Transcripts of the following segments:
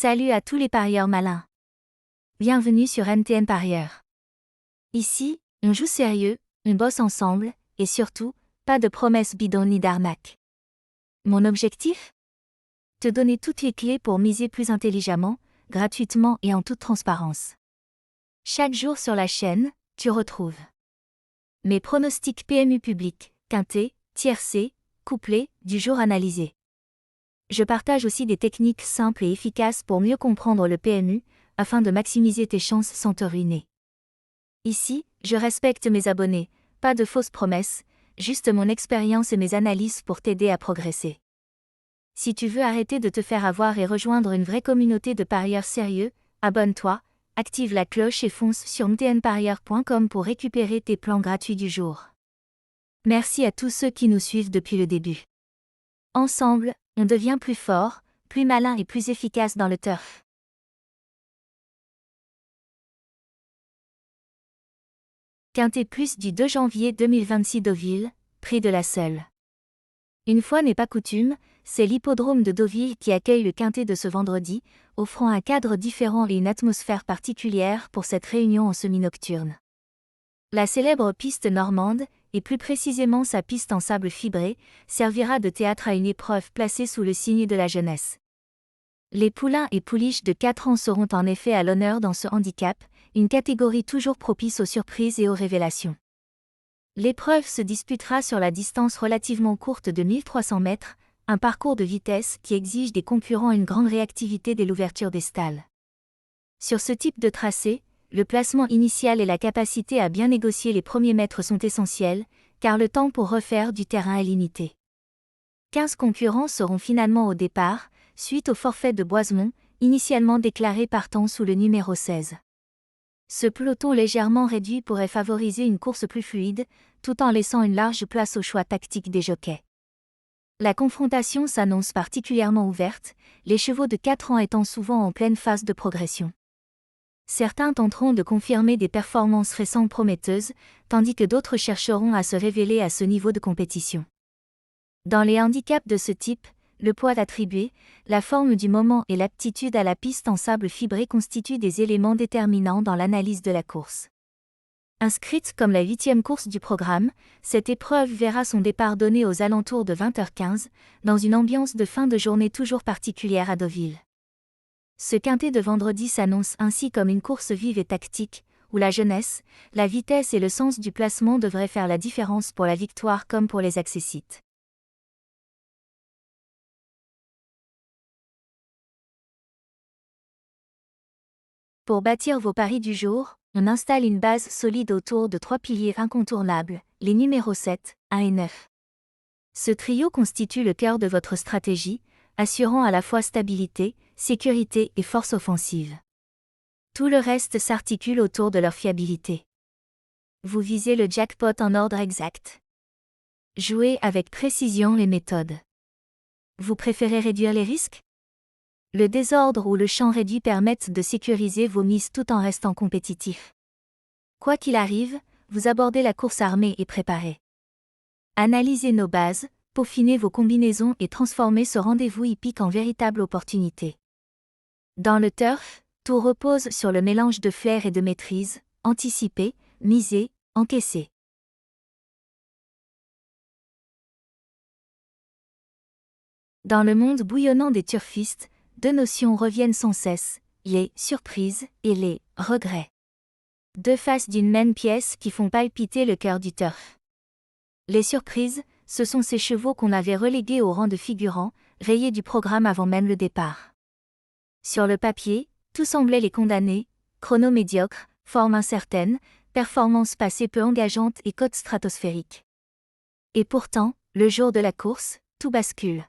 Salut à tous les parieurs malins. Bienvenue sur NTN Parieur. Ici, on joue sérieux, on bosse ensemble, et surtout, pas de promesses bidons ni d'arnaques. Mon objectif ? Te donner toutes les clés pour miser plus intelligemment, gratuitement et en toute transparence. Chaque jour sur la chaîne, tu retrouves mes pronostics PMU publics, quintés, tiercés, couplés, du jour analysés. Je partage aussi des techniques simples et efficaces pour mieux comprendre le PMU, afin de maximiser tes chances sans te ruiner. Ici, je respecte mes abonnés, pas de fausses promesses, juste mon expérience et mes analyses pour t'aider à progresser. Si tu veux arrêter de te faire avoir et rejoindre une vraie communauté de parieurs sérieux, abonne-toi, active la cloche et fonce sur ntnparieur.com pour récupérer tes plans gratuits du jour. Merci à tous ceux qui nous suivent depuis le début. Ensemble, on devient plus fort, plus malin et plus efficace dans le turf. Quintet Plus du 2 janvier 2026 Deauville, prix de la Seule. Une fois n'est pas coutume, c'est l'hippodrome de Deauville qui accueille le quintet de ce vendredi, offrant un cadre différent et une atmosphère particulière pour cette réunion en semi-nocturne. La célèbre piste normande, et plus précisément sa piste en sable fibré, servira de théâtre à une épreuve placée sous le signe de la jeunesse. Les poulains et pouliches de 4 ans seront en effet à l'honneur dans ce handicap, une catégorie toujours propice aux surprises et aux révélations. L'épreuve se disputera sur la distance relativement courte de 1300 mètres, un parcours de vitesse qui exige des concurrents une grande réactivité dès l'ouverture des stalles. Sur ce type de tracé, le placement initial et la capacité à bien négocier les premiers mètres sont essentiels, car le temps pour refaire du terrain est limité. 15 concurrents seront finalement au départ, suite au forfait de Boisemont, initialement déclaré partant sous le numéro 16. Ce peloton légèrement réduit pourrait favoriser une course plus fluide, tout en laissant une large place au choix tactique des jockeys. La confrontation s'annonce particulièrement ouverte, les chevaux de 4 ans étant souvent en pleine phase de progression. Certains tenteront de confirmer des performances récentes prometteuses, tandis que d'autres chercheront à se révéler à ce niveau de compétition. Dans les handicaps de ce type, le poids attribué, la forme du moment et l'aptitude à la piste en sable fibré constituent des éléments déterminants dans l'analyse de la course. Inscrite comme la 8e course du programme, cette épreuve verra son départ donné aux alentours de 20h15, dans une ambiance de fin de journée toujours particulière à Deauville. Ce quintet de vendredi s'annonce ainsi comme une course vive et tactique, où la jeunesse, la vitesse et le sens du placement devraient faire la différence pour la victoire comme pour les accessites. Pour bâtir vos paris du jour, on installe une base solide autour de 3 piliers incontournables, les numéros 7, 1 et 9. Ce trio constitue le cœur de votre stratégie, assurant à la fois stabilité, sécurité et force offensive. Tout le reste s'articule autour de leur fiabilité. Vous visez le jackpot en ordre exact. Jouez avec précision les méthodes. Vous préférez réduire les risques ? Le désordre ou le champ réduit permettent de sécuriser vos mises tout en restant compétitif. Quoi qu'il arrive, vous abordez la course armée et préparée. Analysez nos bases, peaufinez vos combinaisons et transformez ce rendez-vous hippique en véritable opportunité. Dans le turf, tout repose sur le mélange de flair et de maîtrise, anticiper, miser, encaisser. Dans le monde bouillonnant des turfistes, 2 notions reviennent sans cesse, les surprises et les regrets. 2 faces d'une même pièce qui font palpiter le cœur du turf. Les surprises, ce sont ces chevaux qu'on avait relégués au rang de figurants, rayés du programme avant même le départ. Sur le papier, tout semblait les condamner, chrono médiocre, forme incertaine, performance passée peu engageante et cote stratosphérique. Et pourtant, le jour de la course, tout bascule.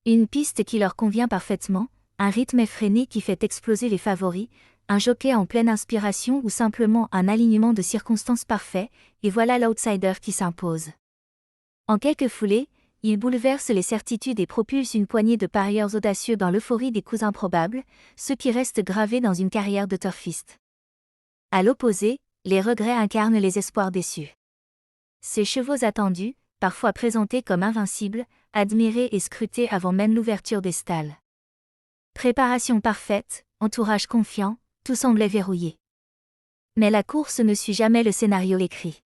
Une piste qui leur convient parfaitement, un rythme effréné qui fait exploser les favoris, un jockey en pleine inspiration ou simplement un alignement de circonstances parfait, et voilà l'outsider qui s'impose. En quelques foulées, il bouleverse les certitudes et propulse une poignée de parieurs audacieux dans l'euphorie des coups improbables, ceux qui restent gravés dans une carrière de turfiste. À l'opposé, les regrets incarnent les espoirs déçus. Ces chevaux attendus, parfois présentés comme invincibles, admirés et scrutés avant même l'ouverture des stalles. Préparation parfaite, entourage confiant, tout semblait verrouillé. Mais la course ne suit jamais le scénario écrit.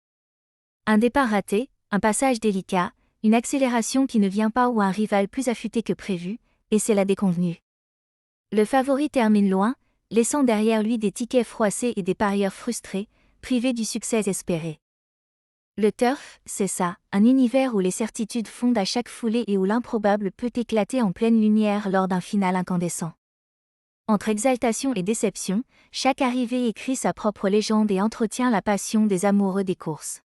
Un départ raté, un passage délicat, une accélération qui ne vient pas ou un rival plus affûté que prévu, et c'est la déconvenue. Le favori termine loin, laissant derrière lui des tickets froissés et des parieurs frustrés, privés du succès espéré. Le turf, c'est ça, un univers où les certitudes fondent à chaque foulée et où l'improbable peut éclater en pleine lumière lors d'un final incandescent. Entre exaltation et déception, chaque arrivée écrit sa propre légende et entretient la passion des amoureux des courses.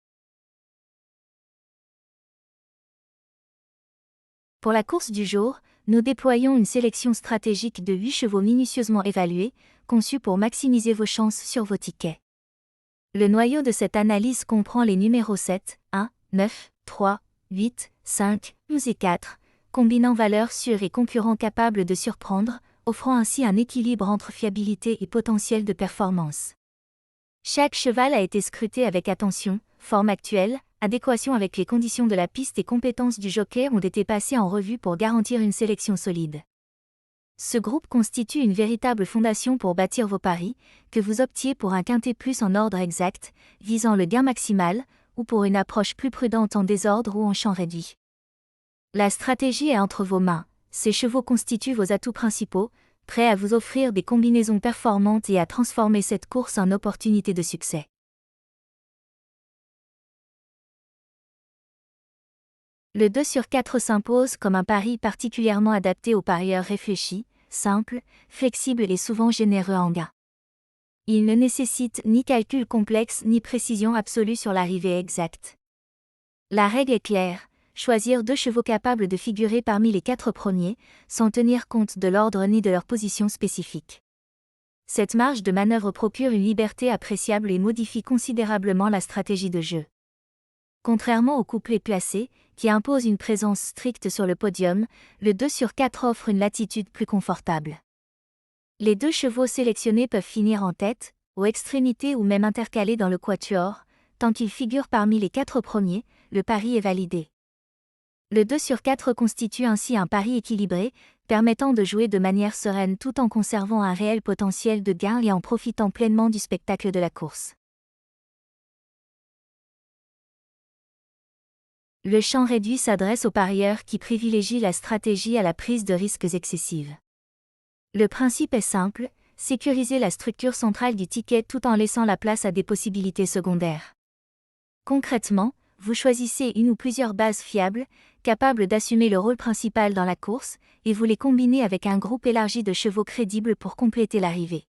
Pour la course du jour, nous déployons une sélection stratégique de 8 chevaux minutieusement évalués, conçus pour maximiser vos chances sur vos tickets. Le noyau de cette analyse comprend les numéros 7, 1, 9, 3, 8, 5, 12 et 4, combinant valeurs sûres et concurrents capables de surprendre, offrant ainsi un équilibre entre fiabilité et potentiel de performance. Chaque cheval a été scruté avec attention, forme actuelle, adéquation avec les conditions de la piste et compétences du jockey ont été passées en revue pour garantir une sélection solide. Ce groupe constitue une véritable fondation pour bâtir vos paris, que vous optiez pour un quintet plus en ordre exact, visant le gain maximal, ou pour une approche plus prudente en désordre ou en champ réduit. La stratégie est entre vos mains, ces chevaux constituent vos atouts principaux, prêts à vous offrir des combinaisons performantes et à transformer cette course en opportunité de succès. Le 2 sur 4 s'impose comme un pari particulièrement adapté aux parieurs réfléchis, simples, flexibles et souvent généreux en gain. Il ne nécessite ni calcul complexe ni précision absolue sur l'arrivée exacte. La règle est claire, choisir 2 chevaux capables de figurer parmi les 4 premiers, sans tenir compte de l'ordre ni de leur position spécifique. Cette marge de manœuvre procure une liberté appréciable et modifie considérablement la stratégie de jeu. Contrairement au couplet placé, qui impose une présence stricte sur le podium, le 2 sur 4 offre une latitude plus confortable. Les 2 chevaux sélectionnés peuvent finir en tête, aux extrémités ou même intercalés dans le quatuor, tant qu'ils figurent parmi les 4 premiers, le pari est validé. Le 2 sur 4 constitue ainsi un pari équilibré, permettant de jouer de manière sereine tout en conservant un réel potentiel de gain et en profitant pleinement du spectacle de la course. Le champ réduit s'adresse aux parieurs qui privilégient la stratégie à la prise de risques excessives. Le principe est simple, sécuriser la structure centrale du ticket tout en laissant la place à des possibilités secondaires. Concrètement, vous choisissez une ou plusieurs bases fiables, capables d'assumer le rôle principal dans la course, et vous les combinez avec un groupe élargi de chevaux crédibles pour compléter l'arrivée.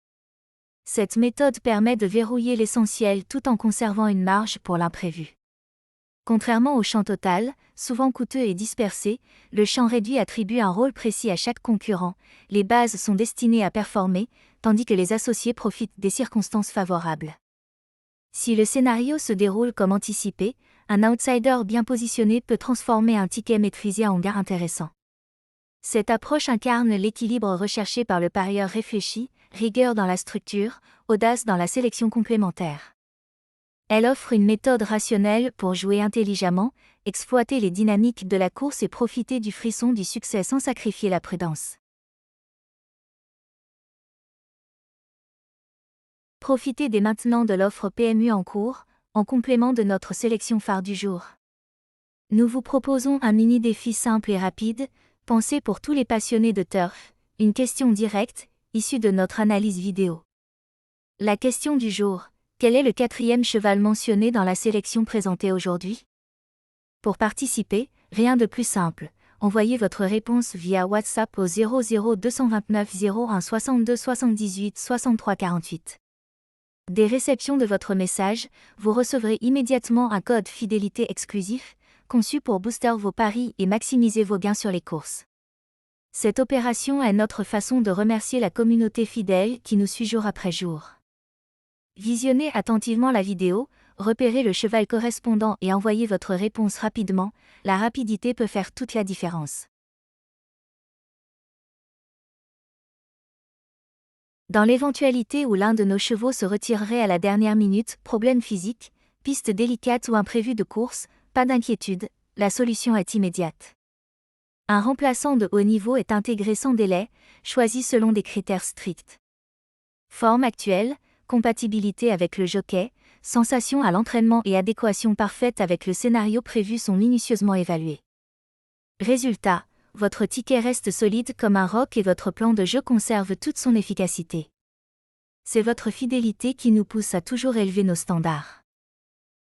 Cette méthode permet de verrouiller l'essentiel tout en conservant une marge pour l'imprévu. Contrairement au champ total, souvent coûteux et dispersé, le champ réduit attribue un rôle précis à chaque concurrent, les bases sont destinées à performer, tandis que les associés profitent des circonstances favorables. Si le scénario se déroule comme anticipé, un outsider bien positionné peut transformer un ticket maîtrisé en gain intéressant. Cette approche incarne l'équilibre recherché par le parieur réfléchi, rigueur dans la structure, audace dans la sélection complémentaire. Elle offre une méthode rationnelle pour jouer intelligemment, exploiter les dynamiques de la course et profiter du frisson du succès sans sacrifier la prudence. Profitez dès maintenant de l'offre PMU en cours, en complément de notre sélection phare du jour. Nous vous proposons un mini-défi simple et rapide, pensé pour tous les passionnés de turf, une question directe, issue de notre analyse vidéo. La question du jour: quel est le 4e cheval mentionné dans la sélection présentée aujourd'hui? Pour participer, rien de plus simple. Envoyez votre réponse via WhatsApp au 00 229 01 62 78 63 48. Dès réception de votre message, vous recevrez immédiatement un code fidélité exclusif, conçu pour booster vos paris et maximiser vos gains sur les courses. Cette opération est notre façon de remercier la communauté fidèle qui nous suit jour après jour. Visionnez attentivement la vidéo, repérez le cheval correspondant et envoyez votre réponse rapidement, la rapidité peut faire toute la différence. Dans l'éventualité où l'un de nos chevaux se retirerait à la dernière minute, problème physique, piste délicate ou imprévu de course, pas d'inquiétude, la solution est immédiate. Un remplaçant de haut niveau est intégré sans délai, choisi selon des critères stricts. Forme actuelle, compatibilité avec le jockey, sensations à l'entraînement et adéquation parfaite avec le scénario prévu sont minutieusement évalués. Résultat, votre ticket reste solide comme un roc et votre plan de jeu conserve toute son efficacité. C'est votre fidélité qui nous pousse à toujours élever nos standards.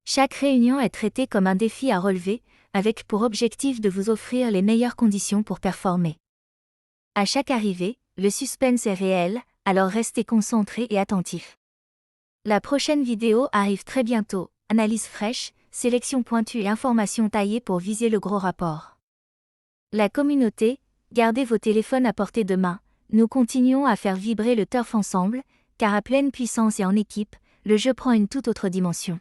Chaque réunion est traitée comme un défi à relever, avec pour objectif de vous offrir les meilleures conditions pour performer. À chaque arrivée, le suspense est réel, alors restez concentrés et attentifs. La prochaine vidéo arrive très bientôt, analyse fraîche, sélection pointue et informations taillées pour viser le gros rapport. La communauté, gardez vos téléphones à portée de main, nous continuons à faire vibrer le turf ensemble, car à pleine puissance et en équipe, le jeu prend une toute autre dimension.